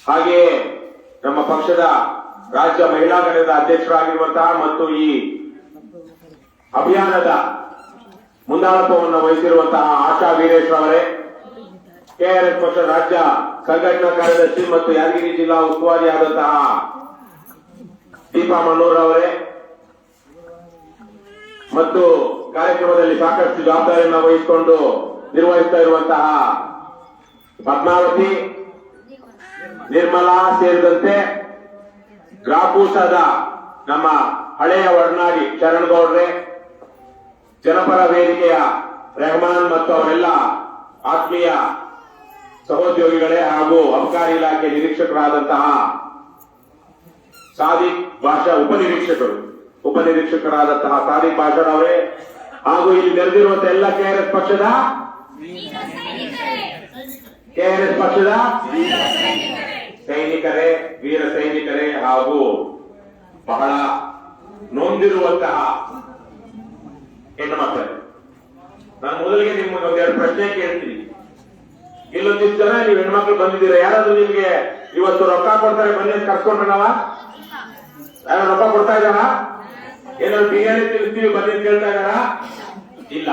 ಹಾಗೆಯೇ ನಮ್ಮ ಪಕ್ಷದ ರಾಜ್ಯ ಮಹಿಳಾ ಘಟಕದ ಅಧ್ಯಕ್ಷರಾಗಿರುವಂತಹ ಮತ್ತು ಈ ಅಭಿಯಾನದ ಮುಂದಾಳತ್ವವನ್ನು ವಹಿಸಿರುವಂತಹ ಆಶಾ ವೀರೇಶ್ ಅವರೇ, ಕೆಆರ್ಎಸ್ ಪಕ್ಷದ ರಾಜ್ಯ ಸಂಘಟನಾ ಕಾರ್ಯದರ್ಶಿ ಮತ್ತು ಯಾದಗಿರಿ ಜಿಲ್ಲಾ ಉಸ್ತುವಾರಿಯಾದಂತಹ ದೀಪಾ ಮಣ್ಣೂರ್ ಅವರೇ ಮತ್ತು ಕಾರ್ಯಕ್ರಮದಲ್ಲಿ ಸಾಕಷ್ಟು ಜವಾಬ್ದಾರಿಯನ್ನು ವಹಿಸಿಕೊಂಡು ನಿರ್ವಹಿಸ್ತಾ ಇರುವಂತಹ ಪದ್ಮಾವತಿ, ನಿರ್ಮಲಾ ಸೇರಿದಂತೆ ಗ್ರಾಪೂಸದ ನಮ್ಮ ಹಳೆಯ ಒಡನಾಡಿ ಶರಣ್ ಗೌಡ್ರೆ, ಜನಪರ ವೇದಿಕೆಯ ರೆಹಮಾನ್ ಮತ್ತು ಅವರೆಲ್ಲ ಆತ್ಮೀಯ ಸಹೋದ್ಯೋಗಿಗಳೇ ಹಾಗೂ ಅಬಕಾರಿ ಇಲಾಖೆ ನಿರೀಕ್ಷಕರಾದಂತಹ ಸಾದಿಕ್ ಭಾಷಾ ಉಪನಿರೀಕ್ಷಕರಾದಂತಹ ಸಾದಿಕ್ ಭಾಷಾ ಅವರೇ ಹಾಗೂ ಇಲ್ಲಿ ನೆರೆದಿರುವಂತಹ ಎಲ್ಲ ಕೆಆರ್ಎಸ್ ಪಕ್ಷದ ಸೈನಿಕರೇ, ವೀರ ಸೈನಿಕರೇ ಹಾಗೂ ಬಹಳ ನೊಂದಿರುವಂತಹ ಹೆಣ್ಣು ಮಕ್ಕಳೇ, ನಾನು ಮೊದಲಿಗೆ ನಿಮ್ಗೆ ಒಂದೆರಡು ಪ್ರಶ್ನೆ ಕೇಳ್ತೀನಿ. ಇಲ್ಲೊಂದಿಷ್ಟು ಜನ ನೀವು ಹೆಣ್ಮಕ್ಳು ಬಂದಿದ್ದೀರಾ, ಯಾರಾದ್ರೂ ನಿಮ್ಗೆ ಇವತ್ತು ರೊಕ್ಕ ಕೊಡ್ತಾರೆ ಬನ್ನಿ ಅಂತ ಕರ್ಕೊಂಡ್ರೆ ಯಾರು ರೊಕ್ಕ ಕೊಡ್ತಾ ಇದ್ದಾರ? ಏನಾದ್ರು ಬಿರಿಯಾನಿ ತಿನ್ನಿಸ್ತೀವಿ ಬನ್ನಿ ಅಂತ ಕೇಳ್ತಾ ಇದ್ದಾರ? ಇಲ್ಲ.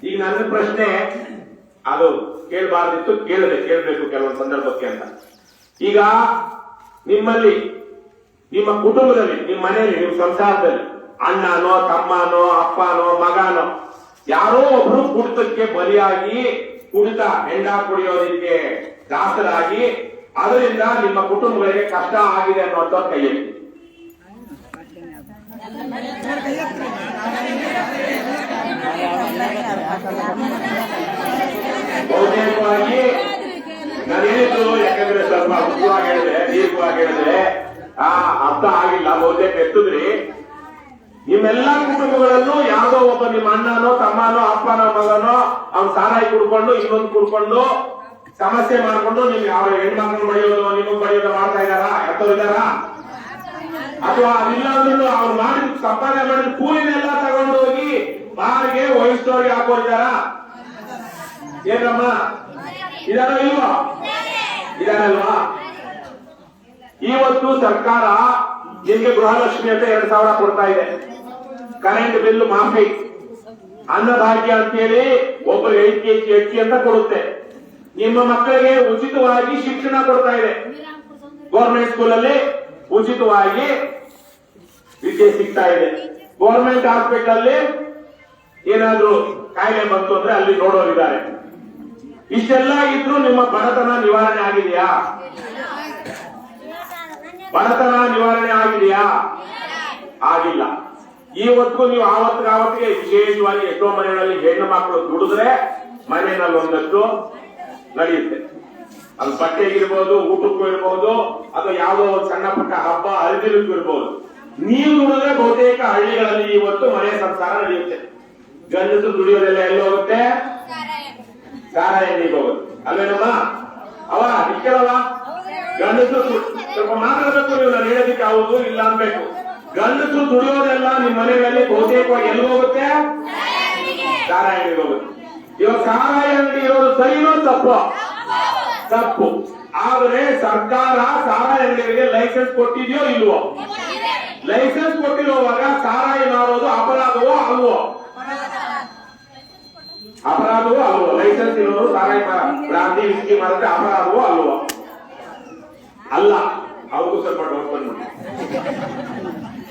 ಈಗ ನನ್ನ ಪ್ರಶ್ನೆ ಅದು ಕೇಳಬಾರ್ದಿತ್ತು, ಕೇಳಬೇಕು ಕೆಲವೊಂದು ಸಂದರ್ಭಕ್ಕೆ ಅಂತ. ಈಗ ನಿಮ್ಮಲ್ಲಿ, ನಿಮ್ಮ ಕುಟುಂಬದಲ್ಲಿ, ನಿಮ್ಮ ಮನೆಯಲ್ಲಿ, ನಿಮ್ಮ ಸಂಸಾರದಲ್ಲಿ ಅಣ್ಣನೋ, ತಮ್ಮನೋ, ಅಪ್ಪನೋ, ಮಗನೋ ಯಾರೋ ಒಬ್ರು ಕುಡಿತಕ್ಕೆ ಬಲಿಯಾಗಿ ಕುಡಿತ ಹೆಂಡ ಕುಡಿಯೋದಕ್ಕೆ ದಾಸರಾಗಿ ಅದರಿಂದ ನಿಮ್ಮ ಕುಟುಂಬಗಳಿಗೆ ಕಷ್ಟ ಆಗಿದೆ ಅನ್ನುವಂಥ ಕೈ ಎತ್ತಿ. ಬಹುತೇಕವಾಗಿ ನಾನು ಹೇಳಿದ್ದು, ಯಾಕಂದ್ರೆ ಸ್ವಲ್ಪ ಉದ್ದವಾಗಿ ಹೇಳಿದೆ, ದೀರ್ಘವಾಗಿ ಹೇಳಿದ್ರೆ ಅರ್ಥ ಆಗಿಲ್ಲ, ಬಹುತೇಕ ಎತ್ತಿದ್ರಿ. ನಿಮ್ಮೆಲ್ಲಾ ಕುಟುಂಬಗಳನ್ನು ಯಾವುದೋ ಒಬ್ಬ ನಿಮ್ಮ ಅಣ್ಣನೋ, ತಮ್ಮನೋ, ಅಪ್ಪನೋ, ಮಗನೋ ಅವ್ನು ಸಾರಾಯಿ ಕುಡ್ಕೊಂಡು ಇನ್ನೊಂದು ಕುಡ್ಕೊಂಡು ಸಮಸ್ಯೆ ಮಾಡ್ಕೊಂಡು ನಿಮ್ಗೆ ಅವ್ರ ಹೆಣ್ಮಕ್ಳು ಬಡಿಯೋದು, ನಿಮಗ್ ಬಡಿಯೋದು ಮಾಡ್ತಾ ಇದಾರ? ಎತ್ತೋದಾರ? ಅಥವಾ ಅದಿಲ್ಲ ಅಂದ್ರೂ ಅವ್ರು ಮಾಡಿ ಸಂಪಾದನೆ ಮಾಡಿದ ಕೂಲಿನೆಲ್ಲ ತಗೊಂಡು ಹೋಗಿ ಬಾರಿಗೆ ವಹಿಸೋರಿಗೆ ಹಾಕೋರಿದಾರ? ಏನಮ್ಮ ಇದಾರ ಇಲ್ವಾ? ಇದಾರಲ್ವಾ? ಇವತ್ತು ಸರ್ಕಾರ ನಿಮ್ಗೆ ಗೃಹಲಕ್ಷ್ಮಿ ಅಂತ 2,000 ಕೊಡ್ತಾ ಇದೆ, ಕರೆಂಟ್ ಬಿಲ್ ಮಾಫಿ, ಅನ್ನಭಾಗ್ಯ ಅಂತೇಳಿ ಒಬ್ಬರಿಗೆ 5 ಕೆಜಿ ಅಕ್ಕಿ ಅಂತ ಕೊಡುತ್ತೆ, ನಿಮ್ಮ ಮಕ್ಕಳಿಗೆ ಉಚಿತವಾಗಿ ಶಿಕ್ಷಣ ಕೊಡ್ತಾ ಇದೆ, ಗೌರ್ಮೆಂಟ್ ಸ್ಕೂಲಲ್ಲಿ ಉಚಿತವಾಗಿ ವಿದ್ಯೆ ಸಿಗ್ತಾ ಇದೆ, ಗೌರ್ಮೆಂಟ್ ಹಾಸ್ಪಿಟಲ್ ಅಲ್ಲಿ ಏನಾದ್ರೂ ಕಾಯಿಲೆ ಬಂತು ಅಂದ್ರೆ ಅಲ್ಲಿ ನೋಡೋರಿದ್ದಾರೆ. ಇಷ್ಟೆಲ್ಲ ಇದ್ರೂ ನಿಮ್ಮ ಬಡತನ ನಿವಾರಣೆ ಆಗಿದೆಯಾ? ಬಡತನ ನಿವಾರಣೆ ಆಗಿದೆಯಾ? ಆಗಿಲ್ಲ. ಇವತ್ತು ನೀವು ಆವತ್ತಿಗೆ ವಿಶೇಷವಾಗಿ ಎಷ್ಟೋ ಮನೆಗಳಲ್ಲಿ ಹೆಣ್ಣು ಮಕ್ಕಳು ದುಡಿದ್ರೆ ಮನೆಯಲ್ಲಿ ಒಂದಷ್ಟು ನಡೆಯುತ್ತೆ. ಅದು ಬಟ್ಟೆಗಿರ್ಬೋದು, ಊಟಕ್ಕೂ ಇರ್ಬೋದು, ಅಥವಾ ಯಾವುದೋ ಒಂದು ಸಣ್ಣ ಪುಟ್ಟ ಹಬ್ಬ ಹರಿದಿನಕ್ಕೂ ಇರ್ಬೋದು. ನೀವು ದುಡಿದ್ರೆ ಬಹುತೇಕ ಹಳ್ಳಿಗಳಲ್ಲಿ ಇವತ್ತು ಮನೆ ಸಂಸಾರ ನಡೆಯುತ್ತೆ. ಗಂಡಸು ದುಡಿಯೋದೆಲ್ಲ ಎಲ್ಲಿ ಹೋಗುತ್ತೆ? ಸಾರಾಯಿಗೆ ಹೋಗುತ್ತೆ ಅಲ್ವೇನಮ್ಮ? ಅವ ನಿಕ್ಕಳವ ಗಂಡಸು ಸ್ವಲ್ಪ ಮಾತಾಡಬೇಕು, ನೀವು ನಾನು ಹೇಳೋದಕ್ಕೆ ಹೌದು ಇಲ್ಲ ಅನ್ಬೇಕು. ಗಂಡಸು ದುಡಿಯೋದೆಲ್ಲ ನಿಮ್ಮ ಮನೆಗಳಲ್ಲಿ ಬಹುತೇಕವಾಗಿ ಎಲ್ಲಿ ಹೋಗುತ್ತೆ? ಸಾರಾಯಿಗೆ ಹೋಗುತ್ತೆ. ಇವಾಗ ಸಾರಾಯಿ ಅಂಗಡಿ ಇರೋದು ಸರಿನೋ ತಪ್ಪು? ತಪ್ಪು. ಆದರೆ ಸರ್ಕಾರ ಸಾರಾಯಿ ಅಂಗಡಿಗೆ ಲೈಸೆನ್ಸ್ ಕೊಟ್ಟಿದೆಯೋ ಇಲ್ವೋ? ಲೈಸೆನ್ಸ್ ಕೊಟ್ಟಿರುವಾಗ ಸಾರಾಯಿ ಮಾರೋದು ಅಪರಾಧವೋ ಅಲ್ವೋ? ಅಪರಾಧವೋ ಅಲ್ವೋ? ಲೈಸೆನ್ಸ್ ಇರೋರು ಸಾರಾಯಿ ಬ್ರಾಂತಿ ವಿಸ್ಕಿ ಮಾಡಿದ್ರೆ ಅಪರಾಧವೋ ಅಲ್ವೋ? ಅಲ್ಲ. ಅವ್ರಿಗೂ ಸ್ವಲ್ಪ ಡೌಟ್ ಬಂದ್ಬಿಡಿ.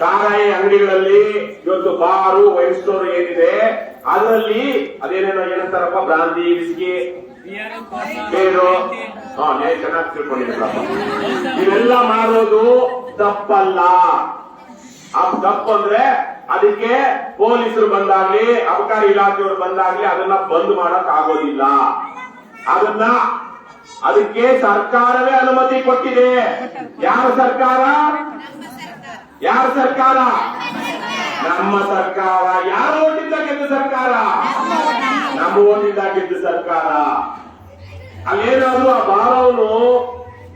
ಸಾರಾಯಿ ಅಂಗಡಿಗಳಲ್ಲಿ ಇವತ್ತು ಬಾರು, ವೈನ್ ಸ್ಟೋರ್ ಏನಿದೆ ಅದರಲ್ಲಿ ಅದೇನೇನೋ ಏನಂತಾರಪ್ಪ, ಬ್ರಾಂತಿ ವಿಸ್ಕಿ ಬೇರು, ಚೆನ್ನಾಗಿ ತಿಳ್ಕೊಂಡಿದ್ರಪ್ಪ, ಇವೆಲ್ಲ ಮಾಡೋದು ತಪ್ಪಲ್ಲ. ತಪ್ಪಂದ್ರೆ ಅದಕ್ಕೆ ಪೊಲೀಸರು ಬಂದಾಗ್ಲಿ, ಅಬಕಾರಿ ಇಲಾಖೆಯವರು ಬಂದಾಗ್ಲಿ ಅದನ್ನ ಬಂದ್ ಮಾಡಕ್ ಆಗೋದಿಲ್ಲ. ಅದಕ್ಕೆ ಸರ್ಕಾರವೇ ಅನುಮತಿ ಕೊಟ್ಟಿದೆ. ಯಾರ ಸರ್ಕಾರ? ಯಾರ ಸರ್ಕಾರ? ನಮ್ಮ ಸರ್ಕಾರ. ಯಾರ ಓಟಿಂದ ಗೆದ್ದ ಸರ್ಕಾರ? ನಮ್ಮ ಓಟಿಂದ ಗೆದ್ದ ಸರ್ಕಾರ. ಅಲ್ಲೇನಾದ್ರೂ ಆ ಬಾರವನು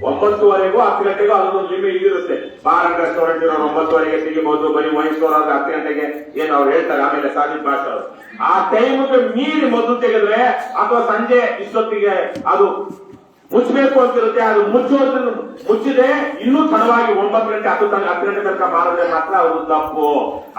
9:30 10 ಗಂಟೆಗೂ ಅದೊಂದು ಲಿಮಿಟ್ ಇರುತ್ತೆ. ಬಾರ್ ಅಂಡ್ ರೆಸ್ಟೋರೆಂಟ್ ಇರೋರು 9:30 ತೆಗಿಬಹುದು, ಬರೀ ವಹಿಸೋರು 10 ಗಂಟೆಗೆ ಏನು ಅವ್ರು ಹೇಳ್ತಾರೆ. ಆಮೇಲೆ ಸಾದಿಕ್ ಭಾಷೆ ಅವರು ಆ ಟೈಮ್ಗೆ ಮೀರಿ ಮೊದಲು ತೆಗೆದ್ರೆ ಅಥವಾ ಸಂಜೆ ಇಷ್ಟೊತ್ತಿಗೆ ಅದು ಮುಚ್ಚಬೇಕು ಅಂತಿರುತ್ತೆ. ಅದು ಮುಚ್ಚಿದೆ ಇನ್ನೂ ತಡವಾಗಿ 9 ಗಂಟೆ 10 ಗಂಟೆ ತನಕ ಮಾರಿದ್ರೆ ಮಾತ್ರ ಅದು ತಪ್ಪು.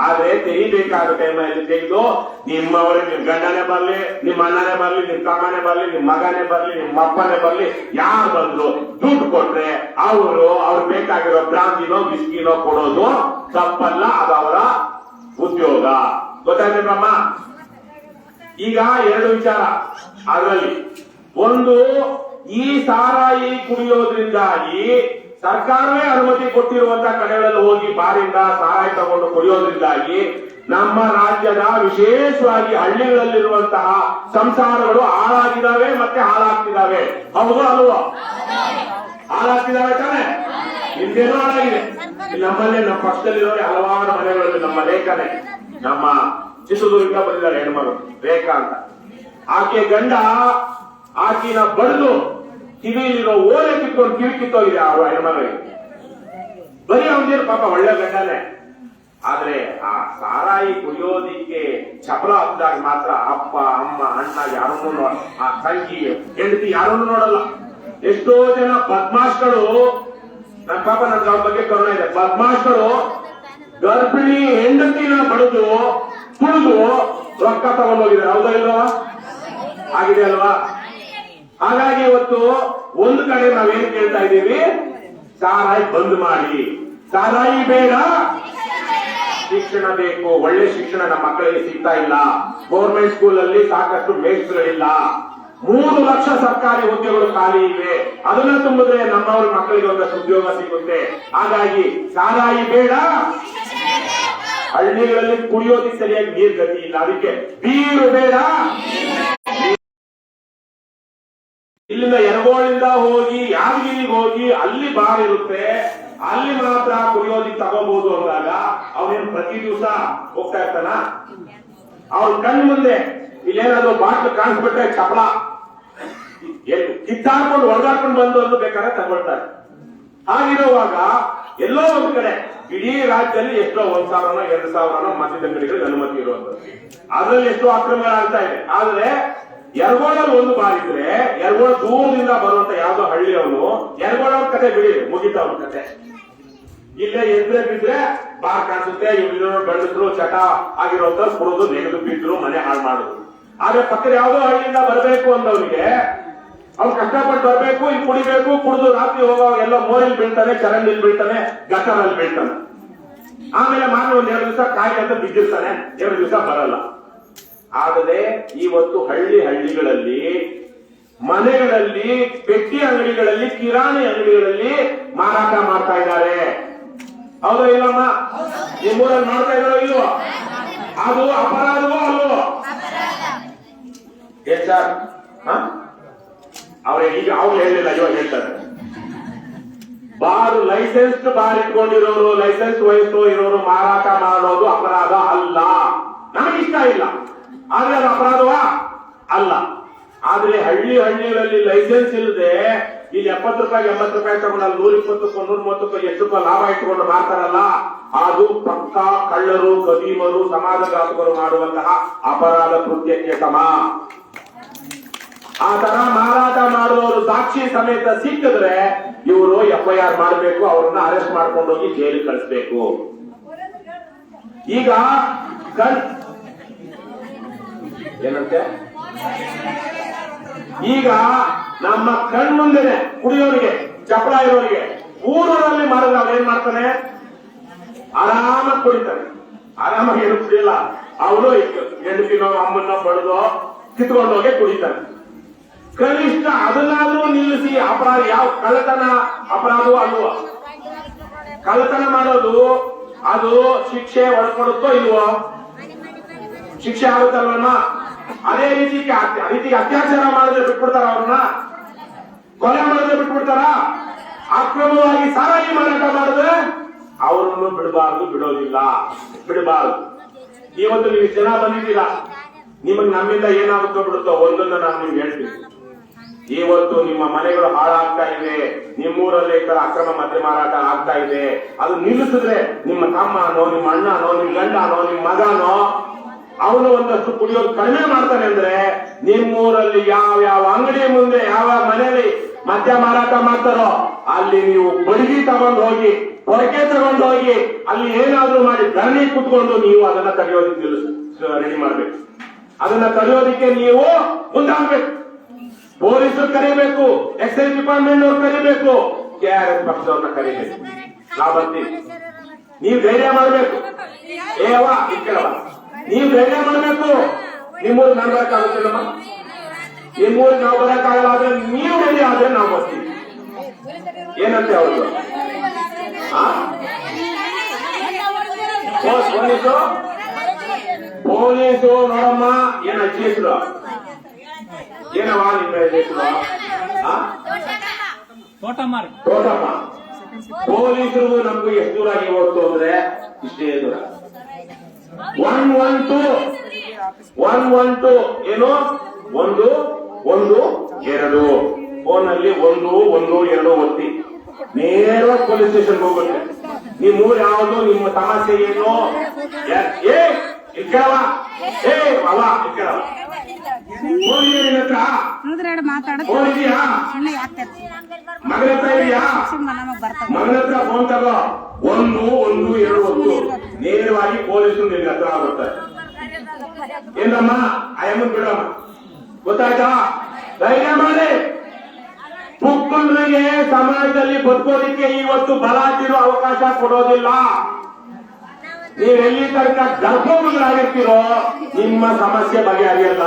ಆದ್ರೆ ತೆಗಿಬೇಕಾದ ಟೈಮಲ್ಲಿ ತೆಗೆದು ನಿಮ್ಮವರೇ, ನಿಮ್ ಗಂಡನೇ ಬರ್ಲಿ, ನಿಮ್ಮ ಅಣ್ಣನೇ ಬರ್ಲಿ, ನಿಮ್ ತಮ್ಮನೇ ಬರ್ಲಿ, ನಿಮ್ ಮಗನೇ ಬರ್ಲಿ, ನಿಮ್ಮ ಅಪ್ಪನೇ ಬರ್ಲಿ, ಯಾರು ಬಂದ್ರು ದುಡ್ಡು ಕೊಟ್ರೆ ಅವ್ರು ಬೇಕಾಗಿರೋ ಬ್ರಾಂದಿನೋ ಬಿಸ್ಕಿನೋ ಕೊಡೋದು ತಪ್ಪಲ್ಲ. ಅದು ಅವರ ಉದ್ಯೋಗ. ಗೊತ್ತಾಯ್ತಮ್ಮ? ಈಗ 2 ವಿಚಾರ ಅದರಲ್ಲಿ. ಒಂದು, ಈ ಸಾರಾಯಿ ಕುಡಿಯೋದ್ರಿಂದಾಗಿ ಸರ್ಕಾರವೇ ಅನುಮತಿ ಕೊಟ್ಟಿರುವಂತಹ ಕಡೆಗಳಲ್ಲಿ ಹೋಗಿ ಬಾರಿಂದ ಸಾರಾಯಿ ತಗೊಂಡು ಕುಡಿಯೋದ್ರಿಂದಾಗಿ ನಮ್ಮ ರಾಜ್ಯದ ವಿಶೇಷವಾಗಿ ಹಳ್ಳಿಗಳಲ್ಲಿರುವಂತಹ ಸಂಸಾರಗಳು ಹಾಳಾಗಿದ್ದಾವೆ, ಮತ್ತೆ ಹಾಳಾಗ್ತಿದ್ದಾವೆ. ಹೌದು ಅಲ್ವೋ? ಹಾಳಾಗ್ತಿದ್ದಾವೆ ತಾನೆ? ಹಿಂದೇನೋ ಹಾಳಾಗಿದೆ. ನಮ್ಮಲ್ಲೇ ನಮ್ಮ ಪಕ್ಷದಲ್ಲಿರೋರೆ ಹಲವಾರು ಮನೆಗಳಲ್ಲಿ, ನಮ್ಮ ಲೇಖನೆ, ನಮ್ಮ ಚಿತ್ರದುರ್ಗ ಬಂದಿದ್ದಾರೆ ಹೆಣ್ಮಗಳು ರೇಖಾ ಅಂತ. ಆಕೆ ಗಂಡ ಆಕಿನ ಬಡಿದು ಕಿವಿಲಿರೋ ಓಲೆ ಕಿತ್ಕೊಂಡು ಕಿವಿ ಕಿತ್ತೋಗಿದೆ ಆ ಹೆಣ್ಮಗಳಿಗೆ. ಬರೀ ಅವನೇನು ಪಾಪ ಒಳ್ಳೆ ಗಂಡನೇ. ಆದ್ರೆ ಆ ಸಾರಾಯಿ ಕುಡಿಯೋದಿಕ್ಕೆ ಚಪಲ ಹತ್ತಿದಾಗ ಮಾತ್ರ ಅಪ್ಪ ಅಮ್ಮ ಅಣ್ಣ ಯಾರನ್ನೂ ಆ ತಂಗಿ ಹೆಂಡತಿ ಯಾರನ್ನೂ ನೋಡಲ್ಲ. ಎಷ್ಟೋ ಜನ ಬದ್ಮಾಶ್ಗಳು, ನನ್ನ ಪಾಪ ನನ್ಗೆ ಅವ್ರ ಬಗ್ಗೆ ಕರುಣೆ ಇದೆ, ಬದ್ಮಾಶ್ಗಳು ಗರ್ಭಿಣಿ ಹೆಂಡತಿನ ಬಡಿದು ತುಳಿದು ರೊಕ್ಕ ತಗೊಂಡೋಗಿದ್ದಾರೆ. ಹೌದಾ ಇಲ್ವಾ? ಆಗಿದೆ ಅಲ್ವಾ? ಹಾಗಾಗಿ ಇವತ್ತು ಒಂದು ಕಡೆ ನಾವೇನ್ ಕೇಳ್ತಾ ಇದ್ದೀವಿ, ಸಾರಾಯಿ ಬಂದ್ ಮಾಡಿ, ಸಾರಾಯಿ ಬೇಡ, ಶಿಕ್ಷಣ ಬೇಕು. ಒಳ್ಳೆ ಶಿಕ್ಷಣ ನಮ್ಮ ಮಕ್ಕಳಿಗೆ ಸಿಗ್ತಾ ಇಲ್ಲ. ಗೌರ್ಮೆಂಟ್ ಸ್ಕೂಲ್ ಅಲ್ಲಿ ಸಾಕಷ್ಟು ಮೇಸ್ಟ್ಗಳಿಲ್ಲ. 3 ಲಕ್ಷ ಸರ್ಕಾರಿ ಹುದ್ದೆಗಳು ಖಾಲಿ ಇವೆ. ಅದನ್ನ ತುಂಬಿದ್ರೆ ನಮ್ಮವ್ರ ಮಕ್ಕಳಿಗೆ ಒಂದಷ್ಟು ಉದ್ಯೋಗ ಸಿಗುತ್ತೆ. ಹಾಗಾಗಿ ಸಾರಾಯಿ ಬೇಡ, ಹಳ್ಳಿಗಳಲ್ಲಿ ಕುಡಿಯೋದಿಕ್ಕೆ ಸರಿಯಾಗಿ ನೀರ್ ಗತಿ ಇಲ್ಲ, ಅದಕ್ಕೆ ಬೀರು ಬೇಡ. ಇಲ್ಲಿಂದ ಯರಗೋಳಿಂದ ಹೋಗಿ ಯಾದಗಿರಿಗೆ ಹೋಗಿ ಅಲ್ಲಿ ಬಾರ್ ಇರುತ್ತೆ, ಅಲ್ಲಿ ಮಾತ್ರ ಕುಡಿಯೋದಿಕ್ಕೆ ತಗೋಬಹುದು ಅಂದಾಗ ಅವನೇನು ಪ್ರತಿ ದಿವಸ ಹೋಗ್ತಾ ಇರ್ತಾನ? ಅವ್ರ ಕಣ್ಣು ಮುಂದೆ ಇಲ್ಲೇನಾದ್ರು ಬಾಟ್ಲು ಕಾಣಿಸ್ಬಿಟ್ರೆ ಚಪಲ ಕಿತ್ತಾಡ್ಕೊಂಡು ಹೊಡೆದಾಡ್ಕೊಂಡು ಬಂದು ಅಂದು ಬೇಕಾದ್ರೆ ತಗೊಳ್ತಾರೆ. ಹಾಗಿರುವಾಗ ಎಲ್ಲೋ ಒಂದು ಕಡೆ ಇಡೀ ರಾಜ್ಯದಲ್ಲಿ ಎಷ್ಟೋ 1,000ನೋ 2,000ನೋ ಮದ್ಯದ ಅಂಗಡಿಗಳಿಗೆ ಅನುಮತಿ ಇರುವಂತದ್ದು, ಅದ್ರಲ್ಲಿ ಎಷ್ಟೋ ಅಕ್ರಮಗಳಾಗ್ತಾ ಇದೆ. ಆದ್ರೆ ಯರಗೋಳಲ್ಲಿ ಒಂದು ಬಾರ್ ಇದ್ರೆ, ಯರಗೋಳ ದೂರದಿಂದ ಬರುವಂತ ಯಾವ್ದೋ ಹಳ್ಳಿಯವನು ಯರಗೋಳ ಕತೆ ಬಿಡಿ, ಮುಗಿತ ಅವ್ರ ಕತೆ. ಇಲ್ಲೇ ಎದ್ರೆ ಬಿದ್ರೆ ಬಾರ್ ಕಾಣಿಸುತ್ತೆ, ಇವ್ರು ಬೆಳೆದ್ರು ಚಟ ಆಗಿರುವಂತ ಕುಡಿದು ನೆಗೆದು ಬಿದ್ರು ಮನೆ ಹಾಳು ಮಾಡುದು. ಆದ್ರೆ ಪಕ್ಕದ ಯಾವ್ದೋ ಹಳ್ಳಿಯಿಂದ ಬರಬೇಕು ಅಂದವನಿಗೆ ಅವ್ರು ಕಷ್ಟಪಟ್ಟು ಬರ್ಬೇಕು, ಇಲ್ಲಿ ಕುಡಿಬೇಕು, ಕುಡಿದು ರಾತ್ರಿ ಹೋಗುವಾಗ ಎಲ್ಲ ಮೋರಲ್ಲಿ ಬೀಳ್ತಾನೆ, ಚರಂಡಿಲಿ ಬೀಳ್ತಾನೆ, ಗಟ್ಟರಲ್ಲಿ ಬೀಳ್ತಾನೆ. ಆಮೇಲೆ ಮಾತ್ರ ಒಂದ್ 2 ದಿವಸ ಕಾಯಿ ಅಂತ ಬಿದ್ದಿರ್ತಾನೆ, 2 ದಿವಸ ಬರಲ್ಲ. ಆದರೆ ಇವತ್ತು ಹಳ್ಳಿಗಳಲ್ಲಿ ಮನೆಗಳಲ್ಲಿ, ಪೆಟ್ಟಿ ಅಂಗಡಿಗಳಲ್ಲಿ, ಕಿರಾಣಿ ಅಂಗಡಿಗಳಲ್ಲಿ ಮಾರಾಟ ಮಾಡ್ತಾ ಇದ್ದಾರೆ. ಹೌದಾ ಇಲ್ಲಮ್ಮ? ನಿಮ್ಮೂರಲ್ಲಿ ಮಾಡ್ತಾ ಇದ್ದಾರೋ ಇಲ್ವೋ? ಅದು ಅಪರಾಧವೋ ಅಲ್ವೋ? ಏನ್ ಸರ್? ಅವ್ರು ಹೇಳಿಲ್ಲ, ಇವಾಗ ಹೇಳ್ತಾರೆ. ಬಾರ್ ಲೈಸೆನ್ಸ್ಡ್ ಬಾರ್ ಇಟ್ಕೊಂಡಿರೋರು, ಲೈಸೆನ್ಸ್ ವಯಸ್ಸು ಇರೋರು ಮಾರಾಟ ಮಾಡೋದು ಅಪರಾಧ ಅಲ್ಲ. ನಮಗಿಷ್ಟ ಇಲ್ಲ, ಆದ್ರೆ ಅದು ಅಪರಾಧವಾ? ಅಲ್ಲ. ಆದ್ರೆ ಹಳ್ಳಿಗಳಲ್ಲಿ ಲೈಸೆನ್ಸ್ ಇಲ್ಲದೆ ಇಲ್ಲಿ 70 ರೂಪಾಯಿ 80 ರೂಪಾಯಿ ತಗೊಂಡು ಅಲ್ಲಿ 120 130 ಎಷ್ಟು ರೂಪಾಯಿ ಲಾಭ ಇಟ್ಕೊಂಡು ಮಾಡ್ತಾರಲ್ಲ, ಅದು ಪಕ್ಕ ಕಳ್ಳರು, ಕದೀಮರು, ಸಮಾಜಘಾತಕರು ಮಾಡುವಂತಹ ಅಪರಾಧ ಕೃತ್ಯಕ್ಕೆ ಸಮ. ಆ ತರ ಮಾರಾಟ ಮಾಡುವವರು ಸಾಕ್ಷಿ ಸಮೇತ ಸಿಕ್ಕಿದ್ರೆ ಇವರು FIR ಮಾಡಬೇಕು, ಅವರನ್ನ ಅರೆಸ್ಟ್ ಮಾಡ್ಕೊಂಡು ಹೋಗಿ ಜೈಲಿಗೆ ಕಳಿಸ್ಬೇಕು. ಈಗ ಏನಂತೆ, ಈಗ ನಮ್ಮ ಕಣ್ಮುಂದೆನೆ ಕುಡಿಯೋರಿಗೆ, ಚಪಲ ಇರೋರಿಗೆ ಊರಲ್ಲಿ ಮಾಡಿದ್ರೆ ಅವ್ರು ಏನ್ ಮಾಡ್ತಾನೆ? ಆರಾಮಾಗಿ ಕುಡಿತಾನೆ. ಆರಾಮಾಗಿ ಏನು ಕುಡಿಯಲ್ಲ ಅವನು, ಹೆಂಡತಿನೋ ಅಮ್ಮನೋ ಬಡ್ದೋ ಕಿತ್ಕೊಂಡು ಹೋಗಿ ಕುಡಿತಾನೆ. ಕನಿಷ್ಠ ಅದನ್ನಾದ್ರೂ ನಿಲ್ಲಿಸಿ. ಅಪರಾಧ ಯಾವ ಕಳ್ಳತನ ಅಪರಾಧವೋ ಅಲ್ವೋ? ಕಳ್ಳತನ ಮಾಡೋದು ಅದು ಶಿಕ್ಷೆ ಒಳಪಡುತ್ತೋ ಇಲ್ವೋ? ಶಿಕ್ಷೆ ಆಗುತ್ತಲ್ವಮ್ಮ? ಅದೇ ರೀತಿಗೆ ಅತ್ಯಾಚಾರ ಮಾಡಿದ್ರೆ ಬಿಟ್ಬಿಡ್ತಾರ ಅವ್ರನ್ನ? ಕೊಲೆ ಮಾಡಿದ್ರೆ ಬಿಟ್ಬಿಡ್ತಾರ? ಅಕ್ರಮವಾಗಿ ಸಾರಾಯಿ ಮಾರಾಟ ಮಾಡಿದ್ರೆ ಅವರನ್ನು ಬಿಡಬಾರ್ದು, ಬಿಡಬಾರ್ದು. ಇವತ್ತು ನೀವು ಜನ ಬಂದಿದ್ದೀರಾ, ನಿಮಗೆ ನಮ್ಮಿಂದ ಏನಾಗುತ್ತೋ ಬಿಡುತ್ತೋ ಒಂದನ್ನು ನಾನು ನಿಮ್ಗೆ ಹೇಳ್ತೀನಿ. ಇವತ್ತು ನಿಮ್ಮ ಮನೆಗಳು ಹಾಳಾಗ್ತಾ ಇವೆ, ನಿಮ್ಮೂರಲ್ಲಿ ಈ ತರ ಅಕ್ರಮ ಮದ್ಯ ಮಾರಾಟ ಆಗ್ತಾ ಇದೆ. ಅದು ನಿಲ್ಲಿಸಿದ್ರೆ ನಿಮ್ಮ ತಮ್ಮನೋ, ನಿಮ್ಮ ಅಣ್ಣನೋ, ನಿಮ್ಮ ಗಂಡನೋ, ನಿಮ್ಮ ಮಗನೋ ಅವನು ಒಂದಷ್ಟು ಕುಡಿಯೋದು ಕಡಿಮೆ ಮಾಡ್ತಾನೆ ಅಂದ್ರೆ ನಿಮ್ಮೂರಲ್ಲಿ ಯಾವ ಅಂಗಡಿ ಮುಂದೆ, ಯಾವ ಮನೆಯಲ್ಲಿ ಮದ್ಯ ಮಾರಾಟ ಮಾಡ್ತಾರೋ ಅಲ್ಲಿ ನೀವು ಬಡಗಿ ತಗೊಂಡು ಹೋಗಿ, ಹೊರಗೆ ತಗೊಂಡು ಹೋಗಿ, ಅಲ್ಲಿ ಏನಾದ್ರೂ ಮಾಡಿ ಧರಣಿ ಕುತ್ಕೊಂಡು ನೀವು ಅದನ್ನ ತಡೆಯೋದಕ್ಕೆ ರೆಡಿ ಮಾಡ್ಬೇಕು. ಅದನ್ನ ತಡೆಯೋದಕ್ಕೆ ನೀವು ಮುಂದಾಗ್ಬೇಕು. ಪೊಲೀಸರು ಕರಿಬೇಕು, ಎಕ್ಸೈಸ್ ಡಿಪಾರ್ಟ್ಮೆಂಟ್ ಅವ್ರು ಕರಿಬೇಕು, KRS ಪಕ್ಷದವ್ರನ್ನ ಕರಿಬೇಕು. ನಾವು ಬರ್ತೀವಿ. ನೀವು ಧೈರ್ಯ ಮಾಡ್ಬೇಕು. ಏವ ಇಕ್ಕಳವ ನೀವು ಧೈರ್ಯ ಮಾಡ್ಬೇಕು. ನಿಮ್ಮೂರಿಗೆ ನಾನು ಬರಕ್ಕಾಗುತ್ತಿಲ್ಲಮ್ಮ, ನಿಮ್ಮೂರಿಗೆ ನಾವು ಬರಕ್ಕಾಗಲ್ಲ. ಆದ್ರೆ ನೀವು ಧೈರ್ಯ ಆದ್ರೆ ನಾವು ಬರ್ತೀವಿ. ಏನಂತೆ ಅವ್ರದ್ದು ಪೊಲೀಸು ನೋಡಮ್ಮ, ಏನ ಹೆಸರು ಏನವ ನಿಮ್ಮ ಹೆಸರು? ತೋಟಮ್ಮ. ಪೊಲೀಸರು ನಮ್ಗೂ ಎಷ್ಟು ದೂರ ಇವತ್ತು ಅಂದ್ರೆ ಇಷ್ಟೇ ದೂರ. 112 ಏನು 112 ಫೋನ್ ಅಲ್ಲಿ 112 ಒತ್ತಿ ನೇರ ಪೊಲೀಸ್ ಸ್ಟೇಷನ್ ಹೋಗುತ್ತೆ. ನಿಮ್ಮೂರು ಯಾವುದು, ನಿಮ್ಮ ಸಮಸ್ಯೆ ಏನು? ಇಕ್ಕಳವ ಅವ ಇಕ್ಕಳವ ಫೋನ್ ಇದೆಯಾ? ಫೋನ್ ಇದೆಯಾ? ಮಗನ ಹತ್ರ ಇದೆಯಾ? ಮಗನ ಹತ್ರ ಫೋನ್ ತಗೋ. 112 ನೇರವಾಗಿ ಪೊಲೀಸರು ನಿನ್ನ ಹತ್ರ ಆಗುತ್ತಾರೆ. ಏನಮ್ಮ ಅಯ್ಯಮ್ಮನ್ ಬಿಡಮ್ಮ, ಗೊತ್ತಾಯ್ತಾ? ಧೈರ್ಯ ಮಾಡಿ. ಮುಖಂಡರಿಗೆ ಸಮಾಜದಲ್ಲಿ ಬದುಕೋದಿಕ್ಕೆ ಇವತ್ತು ಬಲಾಢ್ಯರು ಅವಕಾಶ ಕೊಡೋದಿಲ್ಲ. ನೀವೆಲ್ಲಿ ತನಕ ಗರ್ಭೋಮಗಳಾಗಿರ್ತೀರೋ ನಿಮ್ಮ ಸಮಸ್ಯೆ ಬಗೆಹರಿಯಲ್ಲ.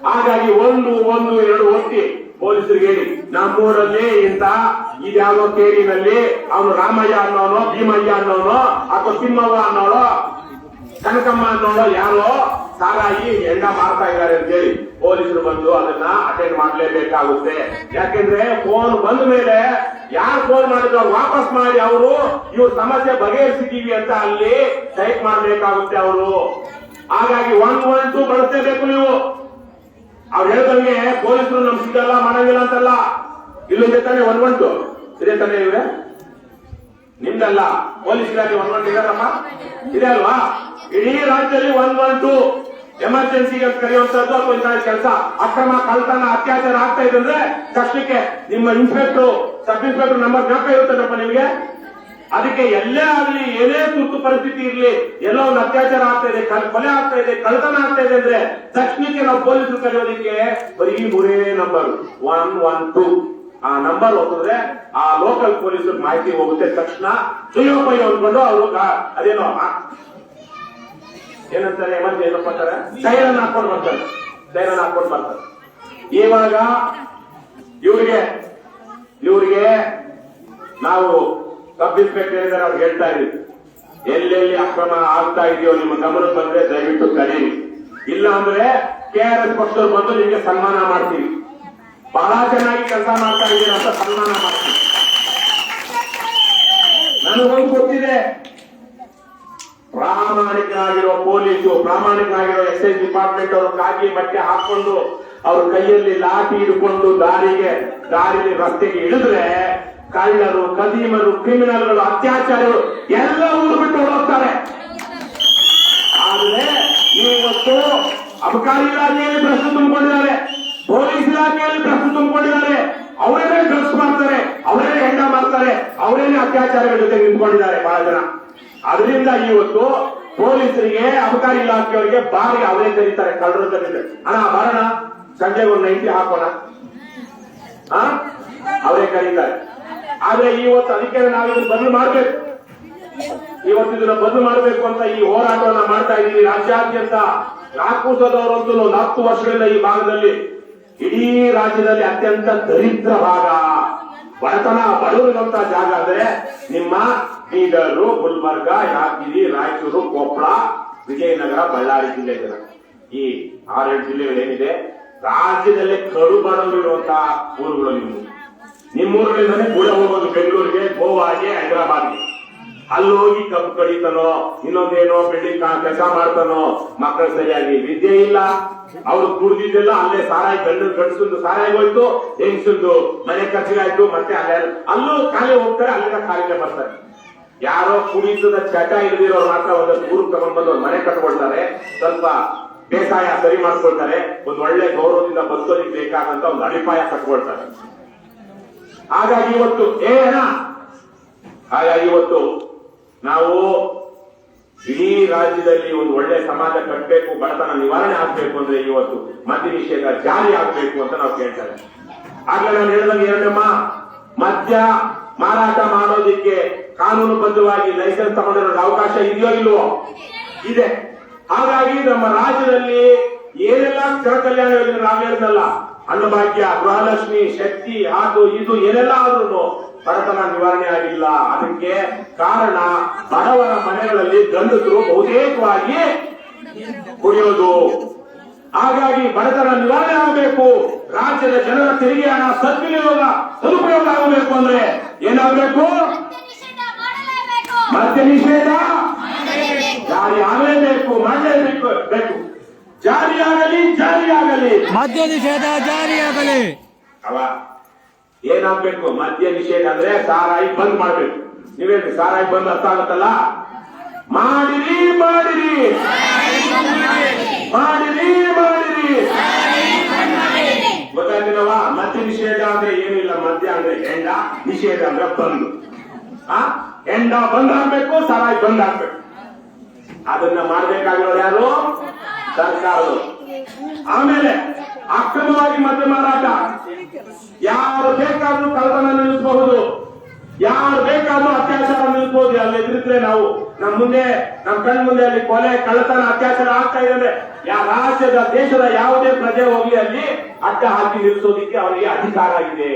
ಹಾಗಾಗಿ 112 ಒತ್ತಿ ಪೊಲೀಸರಿಗೆ ಹೇಳಿ, ನಮ್ಮೂರಲ್ಲಿ ಇಂತ ಇದ್ಯಾವ ಕೇರಿನಲ್ಲಿ ಅವನು ರಾಮಯ್ಯ ಅನ್ನೋನು, ಭೀಮಯ್ಯ ಅನ್ನೋನು, ಅಥವಾ ತಿಮ್ಮವ್ವ ಅನ್ನೋಳು, ಕನಕಮ್ಮ ಅನ್ನೋಳು ಯಾರೋ ಸಾರಾಯಿ ಎಂಡ ಮಾಡ್ತಾ ಇದ್ದಾರೆ ಅಂತ ಹೇಳಿ ಪೊಲೀಸರು ಬಂದು ಅದನ್ನ ಅಟೆಂಡ್ ಮಾಡಲೇಬೇಕಾಗುತ್ತೆ. ಯಾಕೆಂದ್ರೆ ಫೋನ್ ಬಂದ ಮೇಲೆ ಯಾರು ಫೋನ್ ಮಾಡಿದ್ರು ಅವ್ರು ವಾಪಸ್ ಮಾಡಿ ಅವರು ಇವ್ರ ಸಮಸ್ಯೆ ಬಗೆಹರಿಸಿದೀವಿ ಅಂತ ಅಲ್ಲಿ ಟೈಪ್ ಮಾಡಬೇಕಾಗುತ್ತೆ ಅವರು. ಹಾಗಾಗಿ 112 ಬಳಸಲೇಬೇಕು ನೀವು. ಅವ್ರು ಹೇಳ್ದಂಗೆ ಪೊಲೀಸರು ನಮ್ ಸಿಗಲ್ಲ ಮಾಡಂಗಿಲ್ಲ ಅಂತಲ್ಲ. ಇಲ್ಲೊಂದೇ ತಾನೇ 112 ಇದೇ ತಾನೇ ಇವ್ರೆ, ನಿಮ್ದಲ್ಲ. ಪೊಲೀಸ್ ಇಲಾಖೆ 112 ಇದಾರಮ್ಮ, ಇದೆ ಅಲ್ವಾ? ಇಡೀ ರಾಜ್ಯದಲ್ಲಿ 112 ಎಮರ್ಜೆನ್ಸಿಗೆ ಕರೆಯುವಂತದ್ದು ಅಥವಾ ಇಂತಹ ಕೆಲಸ ಅಕ್ರಮ, ಕಳ್ತನ, ಅತ್ಯಾಚಾರ ಆಗ್ತಾ ಇದೆ ಅಂದ್ರೆ ತಕ್ಷಣಕ್ಕೆ ನಿಮ್ಮ ಇನ್ಸ್ಪೆಕ್ಟರ್, ಸಬ್ ಇನ್ಸ್ಪೆಕ್ಟರ್ ನಂಬರ್ ಜ್ಞಾಪಕ ಇರುತ್ತದಪ್ಪ ನಿಮಗೆ. ಅದಕ್ಕೆ ಎಲ್ಲೇ ಆಗಲಿ, ಏನೇ ತುರ್ತು ಪರಿಸ್ಥಿತಿ ಇರಲಿ, ಎಲ್ಲೋ ಒಂದು ಅತ್ಯಾಚಾರ ಆಗ್ತಾ ಇದೆ, ಕೊಲೆ ಆಗ್ತಾ ಇದೆ, ಕಳ್ತನ ಆಗ್ತಾ ಇದೆ ಅಂದ್ರೆ ತಕ್ಷಣಕ್ಕೆ ನಾವು ಪೊಲೀಸರು ಕರೆಯೋದಕ್ಕೆ ಬರೀ 3 ನಂಬರ್ 112 ಆ ನಂಬರ್ ಹೋಗಿದ್ರೆ ಆ ಲೋಕಲ್ ಪೊಲೀಸರು ಮಾಹಿತಿ ಹೋಗುತ್ತೆ. ತಕ್ಷಣ ಸುಯೋಪಯ ಅಂದ್ಕೊಂಡು ಅವರು ಅದೇನೋ ಏನಂತಾರೆ, ಎಮರ್ಜೆನ್ಸಿ ಏನಪ್ಪ ಅಂತಾರೆ, ಸೈರನ್ ಹಾಕೊಂಡು ಬರ್ತಾರೆ. ಇವಾಗ ಇವ್ರಿಗೆ ನಾವು ಸಬ್ ಇನ್ಸ್ಪೆಕ್ಟರ್ ಇದ್ದಾರೆ, ಅವ್ರು ಹೇಳ್ತಾ ಇದೀವಿ, ಎಲ್ಲೆಲ್ಲಿ ಅಕ್ರಮ ಆಗ್ತಾ ಇದೆಯೋ ನಿಮ್ಮ ಗಮನಕ್ಕೆ ಬಂದ್ರೆ ದಯವಿಟ್ಟು ಕರೀರಿ. ಇಲ್ಲ ಅಂದ್ರೆ KRS ಪಕ್ಷದವ್ರು ಬಂದು ನಿಮಗೆ ಸನ್ಮಾನ ಮಾಡ್ತೀವಿ. ಬಹಳ ಚೆನ್ನಾಗಿ ಕೆಲಸ ಮಾಡ್ತಾ ಇದ್ದೀರ ಅಂತ ಸನ್ಮಾನ ಮಾಡ್ತೀವಿ. ನನಗೊಂದು ಗೊತ್ತಿದೆ, ಪ್ರಾಮಾಣಿಕರಾಗಿರೋ ಪೊಲೀಸು, ಪ್ರಾಮಾಣಿಕರಾಗಿರೋ ಎಕ್ಸೈಸ್ ಡಿಪಾರ್ಟ್ಮೆಂಟ್ ಅವರು ಕಾಗಿ ಬಟ್ಟೆ ಹಾಕೊಂಡು ಅವ್ರ ಕೈಯಲ್ಲಿ ಲಾಠಿ ಹಿಡ್ಕೊಂಡು ದಾರಿಲಿ ರಸ್ತೆಗೆ ಇಳಿದ್ರೆ ಕಳ್ಳರು, ಕದೀಮರು, ಕ್ರಿಮಿನಲ್ಗಳು, ಅತ್ಯಾಚಾರಿಗಳು ಎಲ್ಲ ಊರು ಬಿಟ್ಟು ಹೋಗ್ತಾರೆ. ಆದ್ರೆ ಇವತ್ತು ಅಬಕಾರಿ ಇಲಾಖೆಯಲ್ಲಿ ಪ್ರಶ್ನೆ ತುಂಬಿಕೊಂಡಿದ್ದಾರೆ, ಪೊಲೀಸ್ ಇಲಾಖೆಯಲ್ಲಿ ಪ್ರಶ್ನೆ ತುಂಬಿಕೊಂಡಿದ್ದಾರೆ. ಅವರೇನೇ ಡ್ರಗ್ಸ್ ಮಾಡ್ತಾರೆ, ಅವರೇನೇ ಹೆಂಡ ಮಾಡ್ತಾರೆ, ಅವರೇನೇ ಅತ್ಯಾಚಾರಗಳ ಜೊತೆ ನಿಂತ್ಕೊಂಡಿದ್ದಾರೆ ಬಹಳ ಜನ. ಅದರಿಂದ ಇವತ್ತು ಪೊಲೀಸರಿಗೆ, ಅಬಕಾರಿ ಇಲಾಖೆಯವರಿಗೆ ಬಾರಿ ಅವರೇ ಕರೀತಾರೆ, ಕಳ್ಳರು ಕರೀತಾರೆ. ಅಣ್ಣ ಬರೋಣ, ಸಂಜೆಗೆ ಒಂದು 90 ಹಾಕೋಣ, ಅವರೇ ಕರೀತಾರೆ. ಆದ್ರೆ ಇವತ್ತು ಅದಕ್ಕೆ ನಾವು ಇದನ್ನ ಬದಲು ಮಾಡ್ಬೇಕು. ಇವತ್ತು ಇದನ್ನ ಬದಲು ಮಾಡಬೇಕು ಅಂತ ಈ ಹೋರಾಟವನ್ನ ಮಾಡ್ತಾ ಇದ್ದೀವಿ ರಾಜ್ಯಾದ್ಯಂತ. ನಾಗಪುರದವರಂತೂ 4 ವರ್ಷಗಳಿಂದ ಈ ಭಾಗದಲ್ಲಿ, ಇಡೀ ರಾಜ್ಯದಲ್ಲಿ ಅತ್ಯಂತ ದರಿದ್ರ ಭಾಗ, ಬಡವರಿರುವಂತಹ ಜಾಗ ಅಂದ್ರೆ ನಿಮ್ಮ ಬೀದರು, ಗುಲ್ಬರ್ಗ, ಯಾದಗಿರಿ, ರಾಯಚೂರು, ಕೊಪ್ಪಳ, ವಿಜಯನಗರ, ಬಳ್ಳಾರಿ ಜಿಲ್ಲೆ. ಈ 6-7 ಜಿಲ್ಲೆಗಳೇನಿದೆ ರಾಜ್ಯದಲ್ಲೇ ಕಡು ಬಡವರಿರುವಂತಹ ಊರುಗಳು ನಿಮ್ಮೂರುಗಳಿಂದಲೇ ಕೂಡ ಹೋಗೋದು ಬೆಂಗಳೂರಿಗೆ, ಗೋವಾಗೆ, ಹೈದರಾಬಾದ್ಗೆ. ಅಲ್ಲಿ ಹೋಗಿ ಕಬ್ಬು ಕಡಿತಾನೋ, ಇನ್ನೊಂದೇನೋ ಬಿಲ್ಡಿಂಗ್ ಕೆಲಸ ಮಾಡ್ತಾನೋ, ಮಕ್ಕಳು ಸರಿಯಾಗಿ ವಿದ್ಯೆ ಇಲ್ಲ, ಅವ್ರು ದುಡ್ದಿದ್ದೆಲ್ಲ ಅಲ್ಲೇ ಸಾರಾಯಿ, ಗಂಡಸಂದು ಸಾರಾಯಿ ಹೋಯ್ತು, ಹೆಂಗಸಂದು ಮನೆ ಖರ್ಚಿಗಾಯ್ತು, ಮತ್ತೆ ಅಲ್ಲೂ ಖಾಲಿ ಹೋಗ್ತಾರೆ, ಅಲ್ಲಿಂದ ಖಾಲಿಗೆ ಬರ್ತಾರೆ. ಯಾರೋ ಕುಡಿತದ ಚಟ ಇಲ್ದಿರೋರು ಮಾತ್ರ ಒಂದಷ್ಟು ಊರು ತಗೊಂಡ್ ಬಂದು ಒಂದು ಮನೆ ಕಟ್ಕೊಳ್ತಾರೆ, ಸ್ವಲ್ಪ ಬೇಸಾಯ ಸರಿ ಮಾಡ್ಕೊಳ್ತಾರೆ, ಒಂದ್ ಒಳ್ಳೆ ಗೌರವದಿಂದ ಬದುಕೋದಿಕ್ ಬೇಕಾದಂತ ಒಂದು ಅಡಿಪಾಯ ಕಟ್ಕೊಳ್ತಾರೆ. ಹಾಗಾಗಿ ಇವತ್ತು ನಾವು ಇಡೀ ರಾಜ್ಯದಲ್ಲಿ ಒಂದು ಒಳ್ಳೆ ಸಮಾಜ ಕಟ್ಟಬೇಕು, ಬಡತನ ನಿವಾರಣೆ ಆಗ್ಬೇಕು ಅಂದ್ರೆ ಇವತ್ತು ಮದ್ಯ ನಿಷೇಧ ಜಾರಿ ಆಗ್ಬೇಕು ಅಂತ ನಾವು ಕೇಳ್ತಾ ಇದ್ದೀವಿ. ಆಗ್ಲೇ ನಾನು ಹೇಳಿದಂಗೆ ಏನಮ್ಮ, ಮದ್ಯ ಮಾರಾಟ ಮಾಡೋದಿಕ್ಕೆ ಕಾನೂನುಬದ್ಧವಾಗಿ ಲೈಸೆನ್ಸ್ ತಗೊಂಡಿರೋದು ಅವಕಾಶ ಇದೆಯೋ ಇಲ್ವೋ? ಇದೆ. ಹಾಗಾಗಿ ನಮ್ಮ ರಾಜ್ಯದಲ್ಲಿ ಏನೆಲ್ಲ ಜನ ಕಲ್ಯಾಣ ಯೋಜನೆ ನಾವು ಹೇಳಿದ್ನಲ್ಲ, ಅನ್ನಭಾಗ್ಯ, ಗೃಹಲಕ್ಷ್ಮಿ, ಶಕ್ತಿ, ಅದು ಇದು ಏನೆಲ್ಲ ಆದ್ರೂ ಬಡತನ ನಿವಾರಣೆ ಆಗಿಲ್ಲ. ಅದಕ್ಕೆ ಕಾರಣ ಬಡವರ ಮನೆಗಳಲ್ಲಿ ಗಂಡಸರು ಬಹುತೇಕವಾಗಿ ಕುಡಿಯೋದು. ಹಾಗಾಗಿ ಬಡತನ ನಿವಾರಣೆ ಆಗಬೇಕು, ರಾಜ್ಯದ ಜನರ ತೆರಿಗೆ ಹಣ ಸದುಪಯೋಗ ಆಗಬೇಕು ಅಂದ್ರೆ ಏನಾಗಬೇಕು? ಮದ್ಯ ನಿಷೇಧ ಜಾರಿ ಆಗಲೇಬೇಕು, ಮಾಡಲೇಬೇಕು. ಜಾರಿಯಾಗಲಿ ಮದ್ಯ ನಿಷೇಧ ಜಾರಿಯಾಗಲಿ. ಏನಾಗ್ಬೇಕು? ಮದ್ಯ ನಿಷೇಧ ಅಂದ್ರೆ ಸಾರಾಯಿ ಬಂದ್ ಮಾಡ್ಬೇಕು. ನೀವೇನು ಸಾರಾಯಿ ಬಂದ್ ಅರ್ಥ ಆಗುತ್ತಲ್ಲ? ಮಾಡಿರಿ ಗೊತ್ತಾಯ್ತಿಲ್ಲವಾ? ಮದ್ಯ ನಿಷೇಧ ಅಂದ್ರೆ ಏನಿಲ್ಲ. ಮದ್ಯ ಅಂದ್ರೆ ಹೆಂಡ, ನಿಷೇಧ ಅಂದ್ರೆ ಬಂದು. ಹೆಂಡ ಬಂದ್ ಆಗ್ಬೇಕು, ಸಾರಾಯಿ ಬಂದ್ ಆಗ್ಬೇಕು. ಅದನ್ನ ಮಾಡ್ಬೇಕಾಗಿರೋರು ಯಾರು? ಸರ್ಕಾರದವರು. ಆಮೇಲೆ ಅಕ್ರಮವಾಗಿ ಮದ್ಯ ಮಾರಾಟ, ಯಾರು ಬೇಕಾದ್ರೂ ಕಳ್ಳತನ ನಿಲ್ಲಿಸಬಹುದು, ಯಾರು ಬೇಕಾದ್ರೂ ಅತ್ಯಾಚಾರ ನಿಲ್ಲಿಸಬಹುದು. ಅಲ್ಲಿ ಎದುರಿದ್ರೆ ನಾವು ನಮ್ಮ ಕಣ್ ಮುಂದೆ ಅಲ್ಲಿ ಕೊಲೆ, ಕಳ್ಳತನ, ಅತ್ಯಾಚಾರ ಆಗ್ತಾ ಇದೆ. ರಾಜ್ಯದ ದೇಶದ ಯಾವುದೇ ಪ್ರಜೆ ಹೋಗಿ ಅಲ್ಲಿ ಅಡ್ಡ ಹಾಕಿ ನಿಲ್ಲಿಸೋದಿಕ್ಕೆ ಅವರಿಗೆ ಅಧಿಕಾರ ಇದೆ.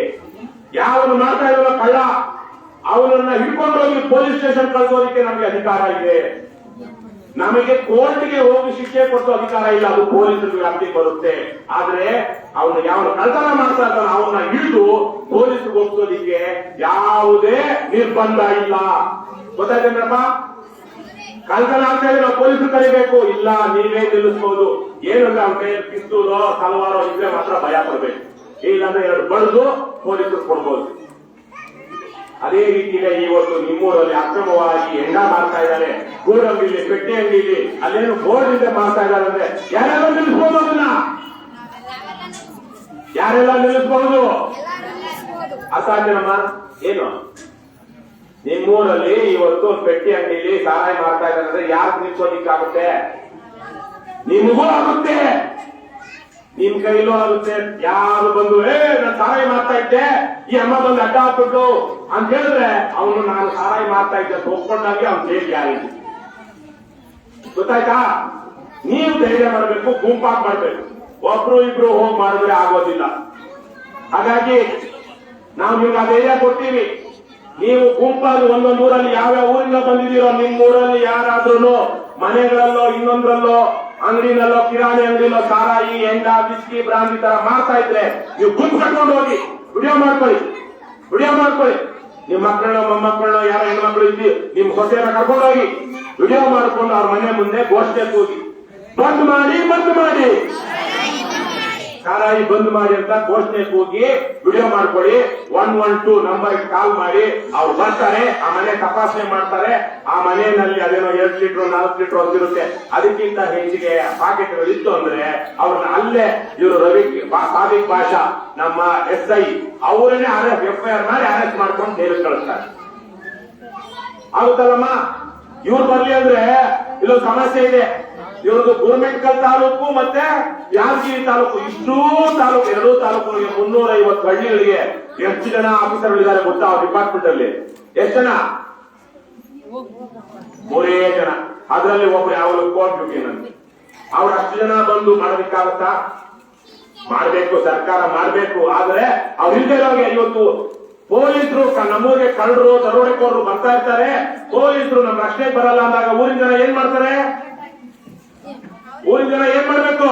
ಯಾವನು ಮಾಡ್ತಾ ಇರೋ ಕಳ್ಳ ಅವನನ್ನ ಹಿಡ್ಕೊಂಡು ಹೋಗಿ ಪೊಲೀಸ್ ಸ್ಟೇಷನ್ ಕಳಿಸೋದಿಕ್ಕೆ ನಮಗೆ ಅಧಿಕಾರ ಇದೆ. ನಮಗೆ ಕೋರ್ಟ್ಗೆ ಹೋಗಿ ಶಿಕ್ಷೆ ಕೊಟ್ಟು ಅಧಿಕಾರ ಇಲ್ಲ, ಅದು ಪೊಲೀಸರಿಗೆ ವ್ಯಾಪ್ತಿಗೆ ಬರುತ್ತೆ. ಆದ್ರೆ ಅವನು ಯಾವ ಕಳ್ತನ ಮಾಡ್ತಾ ಇದ್ದಾನೆ ಅವನ್ನ ಹಿಡಿದು ಪೊಲೀಸರಿಗೆ ಹೋಗ್ಸೋದಿಕ್ಕೆ ಯಾವುದೇ ನಿರ್ಬಂಧ ಇಲ್ಲ. ಗೊತ್ತಾಯ್ತೇನಪ್ಪ? ಕಳ್ತನ ಆಗ್ತಾ ಇದ್ರೆ ನಾವು ಪೊಲೀಸರು ಕರಿಬೇಕು, ಇಲ್ಲ ನೀವೇ ನಿಲ್ಲಿಸಬಹುದು. ಏನಂದ್ರೆ ಅವ್ನ ಕೈಯಲ್ಲಿ ಪಿಸ್ತೂಲೋ ತಲವಾರೋ ಇದ್ರೆ ಮಾತ್ರ ಭಯ ಪಡ್ಬೇಕು, ಇಲ್ಲಾಂದ್ರೆ 2 ಬಡ್ದು ಪೊಲೀಸರು ಕೊಡ್ಬೋದು. ಅದೇ ರೀತಿಯ ಇವತ್ತು ನಿಮ್ಮೂರಲ್ಲಿ ಅಕ್ರಮವಾಗಿ ಹೆಂಡ ಮಾಡ್ತಾ ಇದ್ದಾರೆ, ಗೂಡಂಗಿಲಿ, ಪೆಟ್ಟೆ ಅಂಗಡಿಲಿ, ಅಲ್ಲೇನು ಬೋರ್ಡ್ ಇಂದ ಮಾಡ್ತಾ ಇದ್ದಾರೆ ಅಂದ್ರೆ ಯಾರೆಲ್ಲ ನಿಲ್ಲಿಸಬಹುದು? ಅದನ್ನ ಯಾರೆಲ್ಲ ನಿಲ್ಲಿಸಬಹುದು? ಅಸಾಧ್ಯನಮ್ಮ. ಏನು ನಿಮ್ಮೂರಲ್ಲಿ ಇವತ್ತು ಪೆಟ್ಟೆ ಅಂಗಡಿಲಿ ಸಹಾಯ ಮಾಡ್ತಾ ಇದ್ದಾರೆ ಅಂದ್ರೆ ಯಾರು ನಿಲ್ಲಿಸೋದಿಕ್ಕಾಗುತ್ತೆ? ನಿಮಗೂ ಆಗುತ್ತೆ, ನಿಮ್ ಕೈಲೂ ಆಗುತ್ತೆ. ಯಾರು ಬಂದು ನಾನು ಸಹಾಯ ಮಾಡ್ತಾ ಇದ್ದೆ, ಈ ಅಮ್ಮ ಬಂದು ಅಡ್ಡ ಹಾಕ್ಬಿಟ್ಟು ಅಂತ ಹೇಳಿದ್ರೆ ಅವನು ನಾನು ಸಹಾಯ ಮಾಡ್ತಾ ಇದ್ದೆ ಅಂತ ಒಪ್ಕೊಂಡಾಗೆ ಅವ್ನು ಜೈಲ್ ಯಾರಿಲ್ಲ. ಗೊತ್ತಾಯ್ತಾ? ನೀವು ಧೈರ್ಯ ಮಾಡಬೇಕು, ಗುಂಪಾಗಿ ಮಾಡ್ಬೇಕು. ಒಬ್ರು ಇಬ್ರು ಹೋಗಿ ಮಾಡಿದ್ರೆ ಆಗೋದಿಲ್ಲ. ಹಾಗಾಗಿ ನಾವು ನಿಮ್ಗೆ ಧೈರ್ಯ ಕೊಡ್ತೀವಿ. ನೀವು ಗುಂಪಾಗಿ ಒಂದೊಂದು ಊರಲ್ಲಿ ಯಾವ್ಯಾವ ಊರಿಂದ ಬಂದಿದ್ದೀರೋ ನಿಮ್ಮ ಊರಲ್ಲಿ ಯಾರಾದ್ರೂ ಮನೆಗಳಲ್ಲೋ ಇನ್ನೊಂದ್ರಲ್ಲೋ ಅಂಗಡಿನಲ್ಲೋ ಕಿರಾಣಿ ಅಂಗಡಿನೋ ಸಾರಾಯಿ, ಎಂಡ, ಬಿಸ್ಕಿ, ಬ್ರಾಂದಿ ತರ ಮಾಡ್ತಾ ಇದ್ರೆ ನೀವು ಗುಂಪು ಕಟ್ಕೊಂಡು ಹೋಗಿ ವಿಡಿಯೋ ಮಾಡ್ಕೊಳ್ಳಿ. ನಿಮ್ ಮಕ್ಕಳನ್ನ ಮೊಮ್ಮಕ್ಕಳನ್ನ ಯಾರೋ ಹೆಣ್ಮಕ್ಳು ಇದ್ದಿ ನಿಮ್ ಸೊಸೆಯನ್ನ ಕರ್ಕೊಂಡು ಹೋಗಿ ವಿಡಿಯೋ ಮಾಡ್ಕೊಂಡು ಅವ್ರ ಮನೆ ಮುಂದೆ ಘೋಷಣೆ ಕೂಗಿ ಬಂದ್ ಮಾಡಿ ಸಾರಾಯಿ ಬಂದ್ ಮಾಡಿ ಅಂತ ಘೋಷಣೆ ಕೂಗಿ ವಿಡಿಯೋ ಮಾಡ್ಕೊಳ್ಳಿ. 112 ನಂಬರ್ ಕಾಲ್ ಮಾಡಿ ಅವ್ರು ಬರ್ತಾರೆ, ಆ ಮನೆ ತಪಾಸಣೆ ಮಾಡ್ತಾರೆ. ಆ ಮನೆಯಲ್ಲಿ ಅದೇನೋ 2 ಲೀಟರ್ 4 ಲೀಟರ್ ಹೊಂದಿರುತ್ತೆ, ಅದಕ್ಕಿಂತ ಹೆಚ್ಚಿಗೆ ಪಾಕೆಟ್ಗಳು ಇತ್ತು ಅಂದ್ರೆ ಅವ್ರನ್ನ ಅಲ್ಲೇ ಇವರು ಸಾದಿಕ್ ಭಾಷಾ ನಮ್ಮ SI ಅವರನ್ನೇ FIR ಮಾಡಿ ಅರೆಸ್ಟ್ ಮಾಡ್ಕೊಂಡು ಜೈಲಿಗೆ ಕಳಿಸ್ತಾರೆ. ಆಗುತ್ತಲ್ಲಮ್ಮ? ಇವ್ರು ಬರ್ಲಿ ಅಂದ್ರೆ ಇಲ್ಲೊಂದು ಸಮಸ್ಯೆ ಇದೆ. ಇವ್ರದ್ದು ಗುರುಮೆಟ್ಕಲ್ ತಾಲೂಕು ಮತ್ತೆ ಯಾದಗಿರಿ ತಾಲೂಕು, ಇಷ್ಟೂ ತಾಲೂಕು, 2 ತಾಲೂಕುಗಳಿಗೆ 350 ಹಳ್ಳಿಗಳಿಗೆ ಎಷ್ಟು ಜನ ಆಫೀಸರ್ಗಳಿದ್ದಾರೆ ಗೊತ್ತಾ? ಅವ್ರ ಡಿಪಾರ್ಟ್ಮೆಂಟ್ ಅಲ್ಲಿ ಎಷ್ಟು ಜನ? 3 ಜನ. ಅದರಲ್ಲಿ ಒಬ್ರು ಯಾವಾಗ ಕೋರ್ಟ್ ಡ್ಯೂಟಿ ನಂಗೆ. ಅವ್ರು ಅಷ್ಟು ಜನ ಬಂದು ಮಾಡೋದಕ್ಕಾಗತ್ತಾ? ಮಾಡ್ಬೇಕು, ಸರ್ಕಾರ ಮಾಡ್ಬೇಕು. ಆದ್ರೆ ಅವ್ರು ಇಲ್ದೇ ಇವತ್ತು ಪೊಲೀಸರು ನಮ್ಮೂರಿಗೆ ಕಳ್ಳರು, ದರೋಡೆಕೋರರು ಬರ್ತಾ ಇರ್ತಾರೆ. ಪೊಲೀಸರು ನಮ್ಮ ರಕ್ಷಣೆ ಬರಲ್ಲ ಅಂದಾಗ ಊರಿನ ಜನ ಏನ್ ಮಾಡ್ತಾರೆ? ಊರಿನ ಜನ ಏನ್ ಮಾಡ್ಬೇಕು?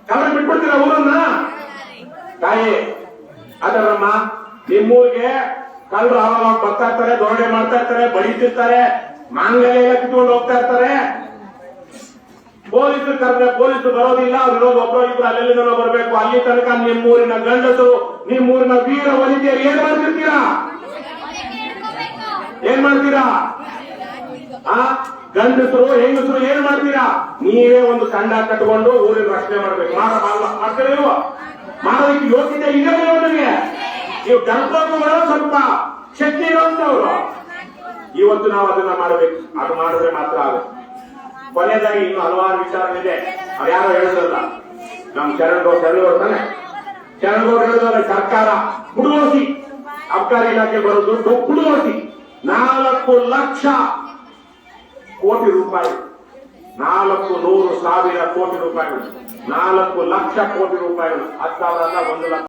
ಕಳ್ಳ ಬಿಟ್ಬಿಡ್ತೀರ ಊರನ್ನ? ತಾಯಿ ಅದರಮ್ಮ, ನಿಮ್ಮೂರಿಗೆ ಕಳ್ಳರು ಆವಾಗ ಬರ್ತಾ ಇರ್ತಾರೆ, ದರೋಡೆ ಮಾಡ್ತಾ ಇರ್ತಾರೆ, ಬಡಿತಿರ್ತಾರೆ, ಮಾಂಗಲ್ಯ ಎಲ್ಲ ಕಿತ್ಕೊಂಡು ಹೋಗ್ತಾ ಇರ್ತಾರೆ. ಪೊಲೀಸರು ಕರೆದ್ರೆ ಪೊಲೀಸರು ಬರೋದಿಲ್ಲ. ಅವ್ರು ಇರೋದು ಒಬ್ಬರು ಇಬ್ರು ಅಲ್ಲೆಲ್ಲಿಂದ ಬರಬೇಕು. ಅಲ್ಲಿ ತನಕ ನಿಮ್ಮೂರಿನ ಗಂಡಸರು, ನಿಮ್ಮೂರಿನ ವೀರ ವನಿತೆಯರು ಏನ್ ಮಾಡ್ತಿರ್ತೀರಾ? ಗಂಡಸರು ಹೆಂಗಸರು ಏನ್ ಮಾಡ್ತೀರಾ? ನೀವೇ ಒಂದು ತಂಡ ಕಟ್ಕೊಂಡು ಊರಿನ ರಕ್ಷಣೆ ಮಾಡ್ಬೇಕು. ಮಾಡ್ತೀರ? ಮಾಡೋದಕ್ಕೆ ಯೋಗ್ಯತೆ ಇದೆಯೋ ನಿಮಗೆ? ನೀವು ಗಣಪತಿಗಳು ಸ್ವಲ್ಪ ಶಕ್ತಿ ಇರುವಂತವ್ರು. ಇವತ್ತು ನಾವು ಅದನ್ನ ಮಾಡಬೇಕು. ಅದು ಮಾಡಿದ್ರೆ ಮಾತ್ರ ಆಗುತ್ತೆ. ಕೊನೆಯದಾಗಿ ಇನ್ನು ಹಲವಾರು ವಿಚಾರಗಳಿದೆ. ಅದು ಯಾರೋ ಹೇಳಿದ್ರಲ್ಲ, ನಮ್ ಶರಣಗೌಡ ತಾನೆ, ಶರಣಗೌಡ ಹೇಳಿದ್ರೆ ಸರ್ಕಾರ ಹುಡುಗೋಸಿ ಅಬಕಾರಿ ಇಲಾಖೆ ಬರೋ ದುಡ್ಡು ಹುಡುಗೋಸಿ 4 ಲಕ್ಷ ಕೋಟಿ ರೂಪಾಯಿ, 400,000 ಕೋಟಿ ರೂಪಾಯಿಗಳು, 4 ಲಕ್ಷ ಕೋಟಿ ರೂಪಾಯಿಗಳು. 10,000 1 ಲಕ್ಷ